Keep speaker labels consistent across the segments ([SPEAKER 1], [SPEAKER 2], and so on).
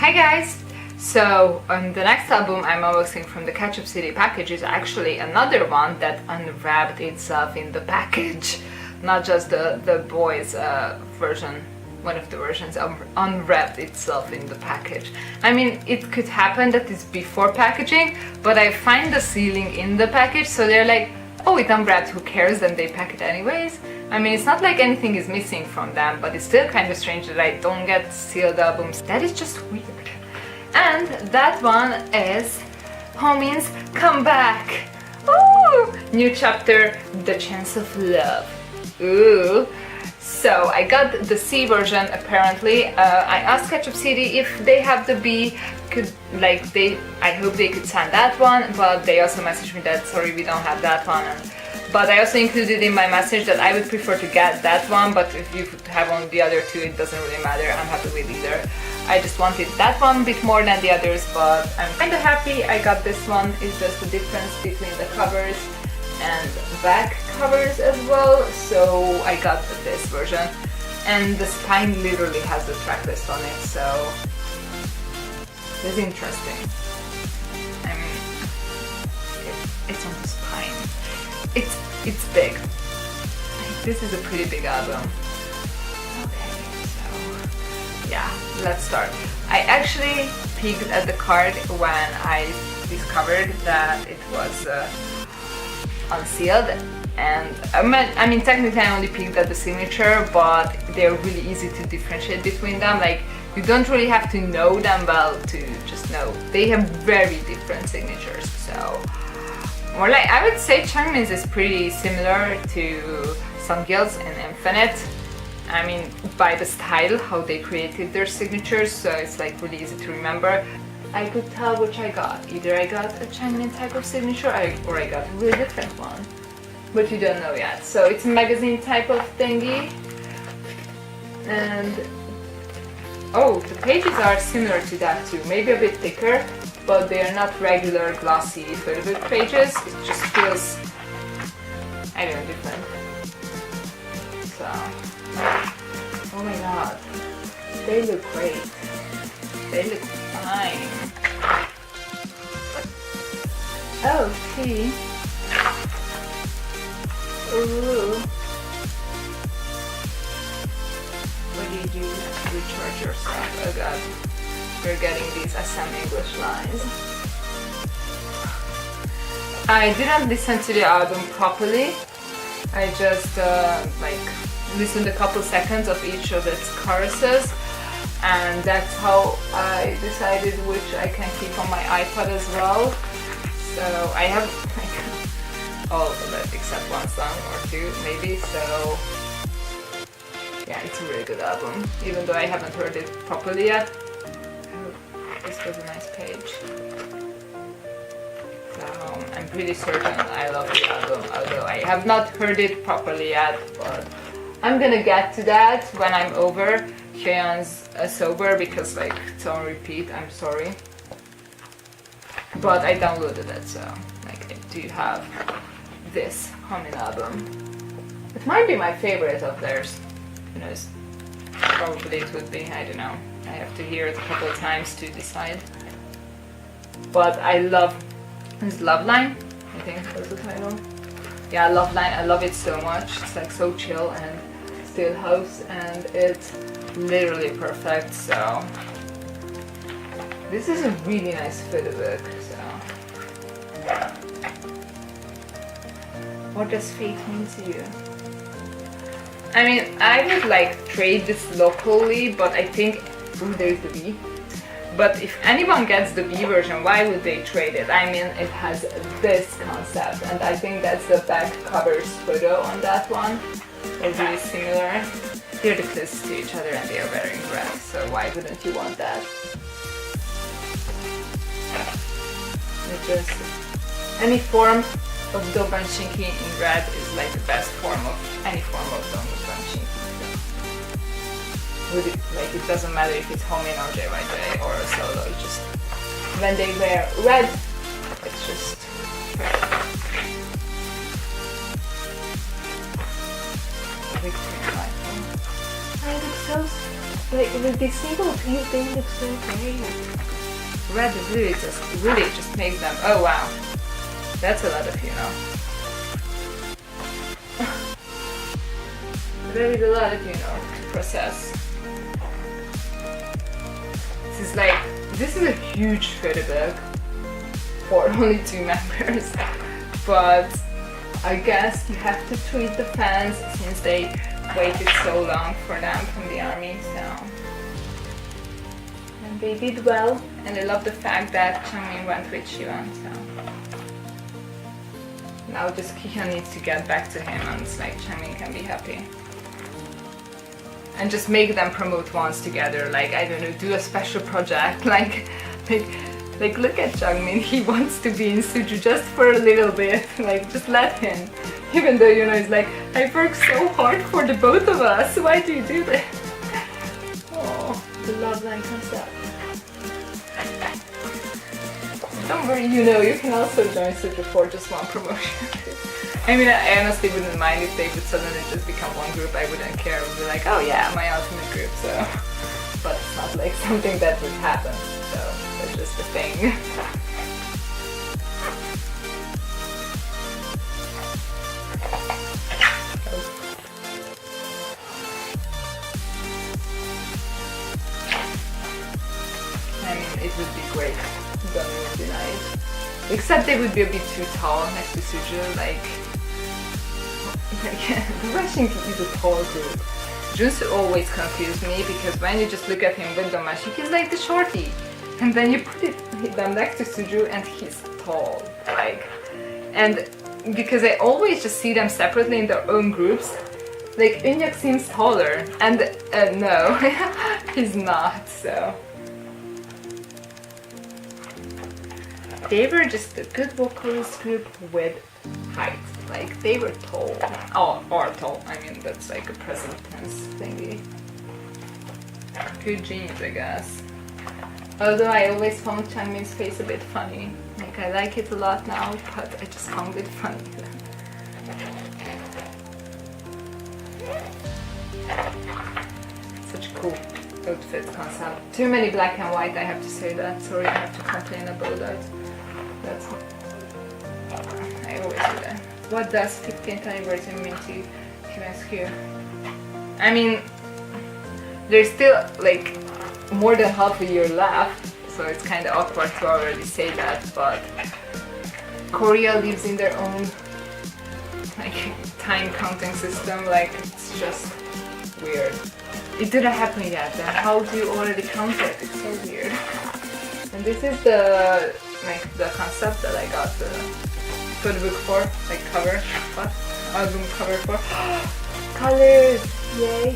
[SPEAKER 1] Hi guys! So on the next album I'm unboxing from the Kpop CD package is actually another one that unwrapped itself in the package. Not just the boys version, one of the versions unwrapped itself in the package. I mean, it could happen that it's before packaging, but I find the sealing in the package, so they're like, oh, it unwrapped, who cares, then they pack it anyways. I mean, it's not like anything is missing from them, but it's still kind of strange that I don't get sealed albums. That is just weird. And that one is HoMin's Comeback. Ooh! New chapter, The Chance of Love. Ooh! So I got the C version apparently. I asked Kpop CD if they have the B, I hope they could send that one, but they also messaged me that sorry, we don't have that one. But I also included in my message that I would prefer to get that one, but if you have only the other two, it doesn't really matter. I'm happy with either. I just wanted that one a bit more than the others, but I'm kinda happy I got this one. It's just the difference between the covers and back covers as well, so I got this version. And the spine literally has the track list on it, so it's interesting. I mean, it's on the spine. It's big. This is a pretty big album. Okay, so yeah, let's start. I actually peeked at the card when I discovered that it was unsealed, and I mean technically I only peeked at the signature, but they're really easy to differentiate between them. Like, you don't really have to know them well to just know. They have very different signatures, so more like, I would say Changmin's is pretty similar to Sungil's and Infinite. I mean, by the style, how they created their signatures, so it's like really easy to remember. I could tell which I got. Either I got a Changmin type of signature or I got a really different one. But you don't know yet. So it's a magazine type of thingy. And oh, the pages are similar to that too. Maybe a bit thicker, but they are not regular glossy photobook pages. It just feels, I don't know, different. So, oh my god, they look great. They look fine. Oh, see. Ooh. What do you do? Recharge yourself. Oh god. We're getting these SM English lines. I didn't listen to the album properly. I just listened a couple seconds of each of its choruses, and that's how I decided which I can keep on my iPod as well. So I have all of it except one song or two maybe, so yeah, it's a really good album, even though I haven't heard it properly yet. This was a nice page. So I'm pretty certain I love the album, although I have not heard it properly yet, but I'm gonna get to that when I'm over. Hyun's sober because like it's on repeat, I'm sorry. But I downloaded it, so like I do have this HoMin album. It might be my favorite of theirs. Who knows? Probably it would be, I don't know. I have to hear it a couple of times to decide. But I love this Lovelyz, I think that's the title. Yeah, Lovelyz, I love it so much. It's like so chill and still house, and it's literally perfect, so this is a really nice photo book, so what does fate mean to you? I mean, I would like trade this locally, but I think, ooh, there's the B. But if anyone gets the B version, why would they trade it? I mean, it has this concept, and I think that's the back cover's photo on that one. They're really similar. They're the closest to each other and they are wearing red, so why wouldn't you want that? It just, any form of Dobanshinki in red is like the best form of any form of Dobanshinki. It doesn't matter if it's HoMin or JYJ or a solo, it's just when they wear red, it's just Vixx. I look so like with these single piece, they look so great. Red really just make them. Oh wow, that's a lot of, you know. There is a lot of, you know, to process. This is a huge photo book for only 2 members, but I guess you have to treat the fans since they waited so long for them from the army, so. And they did well, and I love the fact that Changmin went with Shivan, so. Now just Kihyun needs to get back to him and it's like Changmin can be happy. And just make them promote once together, like, I don't know, do a special project, like look at Changmin, he wants to be in Suju just for a little bit, like, just let him. Even though, you know, he's like, I work so hard for the both of us, why do you do this? Oh, the love line concept. Don't worry, you know, you can also join Suju for just one promotion. I mean, I honestly wouldn't mind if they would suddenly just become one group, I wouldn't care, I would be like, oh yeah, my ultimate group, so. But it's not like something that would happen, so that's just a thing. I mean, it would be great, don't even deny it. Except they would be a bit too tall next to Suju, like the Russian is a tall group. Junsu always confused me because when you just look at him with the mask, he's like the shorty. And then you put them next to Suju and he's tall, like. And because I always just see them separately in their own groups, like Eunhyuk seems taller and no, he's not, so. They were just a good vocalist group with height. Like, they were tall. Oh, or tall. I mean, that's like a present tense thingy. Good genes, I guess. Although I always found Changmin's face a bit funny. Like, I like it a lot now, but I just found it funny. Such a cool outfit concept. Too many black and white, I have to say that. Sorry, I have to complain about that. That's I always do that. What does 15th anniversary mean to TVXQ? I mean, there's still like more than half a year left, so it's kind of awkward to already say that, but Korea lives in their own like time counting system, like it's just weird. It didn't happen yet, then how do you already count it? It's so weird. And this is the concept that I got the photo book for, like cover, what? Album cover for. Colors! Yay!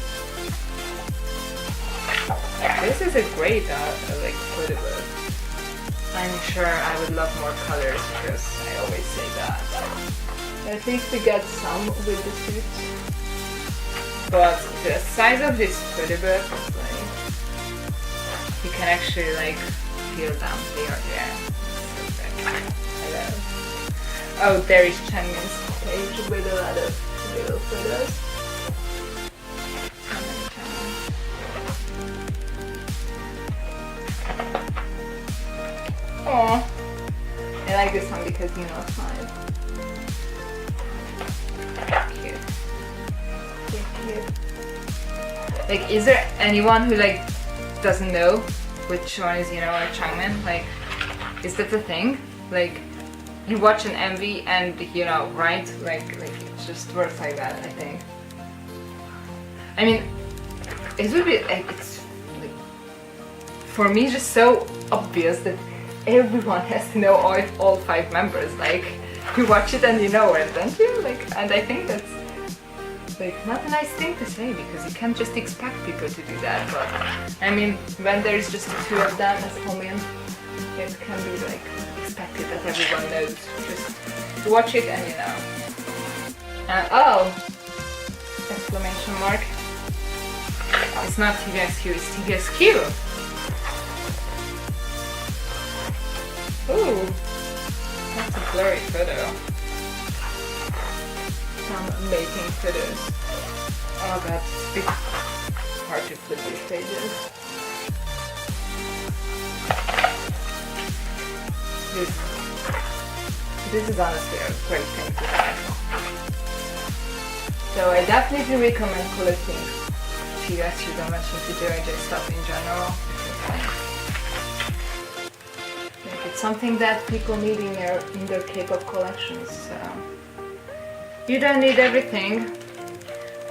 [SPEAKER 1] This is a great like photo book. I'm sure I would love more colors because I always say that. At least we get some with the suits. But the size of this photo book, like, you can actually like feel them, they are there. Hello. Oh, there is Changmin's page with a lot of little photos. Aww. I like this one because you know it's mine. Cute. Cute. Like, is there anyone who like doesn't know which one is, you know, like Changmin? Like, is that the thing? Like, you watch an MV and you know, right? Like it just works like that, I think. I mean, it would be like, it's like, for me just so obvious that everyone has to know all 5 members. Like, you watch it and you know it, don't you? Like, and I think that's like not a nice thing to say because you can't just expect people to do that. But I mean, when there's just the 2 of them as HoMin, it can be like expected that everyone knows. Just watch it and you know. Oh! Exclamation mark. It's not TVXQ, it's TVXQ! Ooh! That's a blurry photo. Some making photos. Oh god, hard to flip these pages. This is honestly a great thing to have. So I definitely recommend collecting TVXQ dimension TJJ stuff in general. Like it's something that people need in their K-pop collections. So you don't need everything,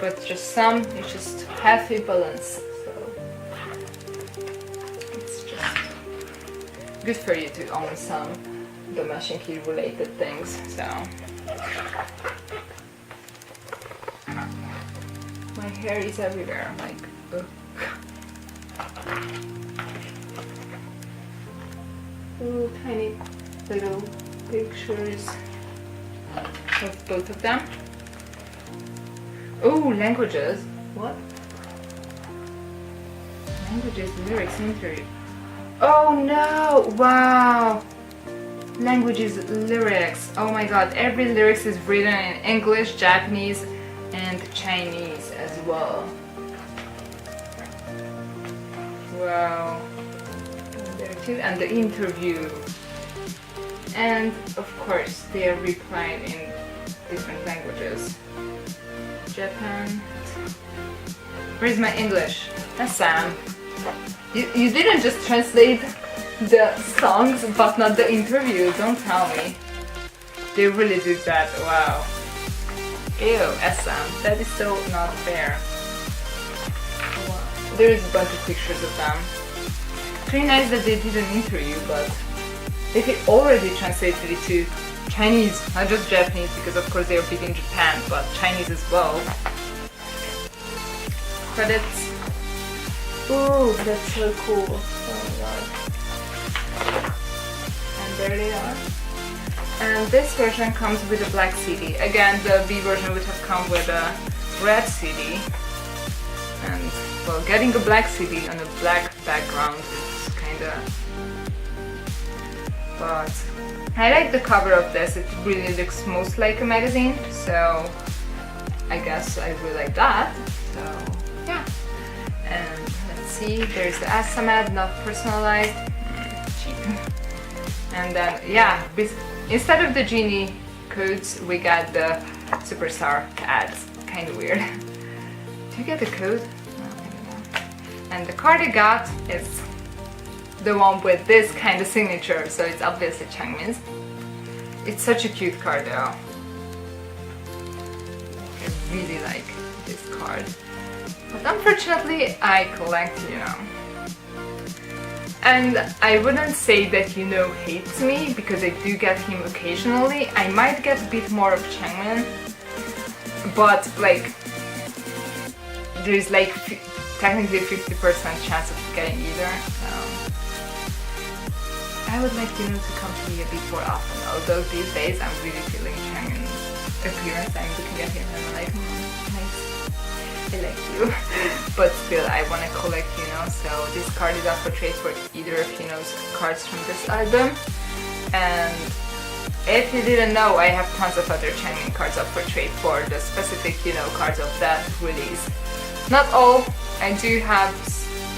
[SPEAKER 1] but just some. It's just healthy balance. So it's just good for you to own some the machine key related things. So my hair is everywhere. I'm like, ugh. Ooh, tiny little pictures of both of them. Oh, languages. What? Languages, lyrics, interview. Oh no! Wow! Languages, lyrics. Oh my god, every lyrics is written in English, Japanese, and Chinese as well. Wow. And there too, and the interview. And of course, they are replied in different languages. Japan. Where's my English? That's Sam. You didn't just translate the songs but not the interview, don't tell me. They really did that, wow. Ew, SM, that is so not fair. Wow. There is a bunch of pictures of them. Pretty nice that they did an interview, but they could already translated it to Chinese, not just Japanese, because of course they are big in Japan, but Chinese as well. Credits. Ooh, that's so cool. Oh my god. And there they are. And this version comes with a black CD. Again, the B version would have come with a red CD. And, well, getting a black CD on a black background is kinda... But I like the cover of this. It really looks most like a magazine, so I guess I really like that. So, yeah. And let's see, there's the SM ad, not personalized. Cheap. And then, yeah, instead of the Genie codes, we got the Superstar ads. Kind of weird. Do you get the code? No, I don't know. And the card I got is the one with this kind of signature, so it's obviously Changmin's. It's such a cute card though. I really like this card. But unfortunately, I collect Yuno. And I wouldn't say that Yuno hates me, because I do get him occasionally. I might get a bit more of Changmin, but like, there's like technically 50% chance of getting either. I would like Yuno to come to me a bit more often, although these days I'm really feeling Changmin's appearance. I'm looking at him and I'm like, nice, I like you. But still, I want to collect Yuno, so this card is up for trade for either of Yuno's cards from this album. And if you didn't know, I have tons of other Changmin cards up for trade for the specific Yuno cards of that release. Not all, I do have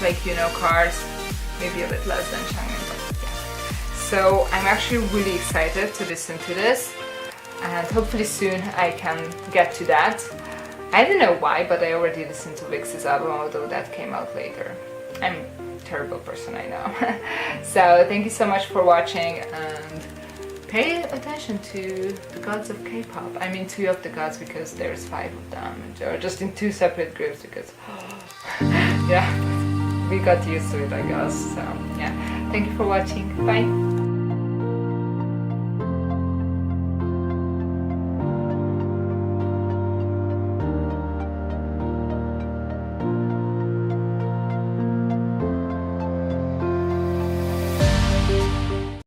[SPEAKER 1] like Yuno cards, maybe a bit less than Changmin. So I'm actually really excited to listen to this, and hopefully soon I can get to that. I don't know why, but I already listened to Vixx's album, although that came out later. I'm a terrible person, I know. So thank you so much for watching, and pay attention to the gods of K-pop. I mean 2 of the gods, because there's 5 of them, and they're just in 2 separate groups, because yeah, we got used to it, I guess. So yeah, thank you for watching, bye!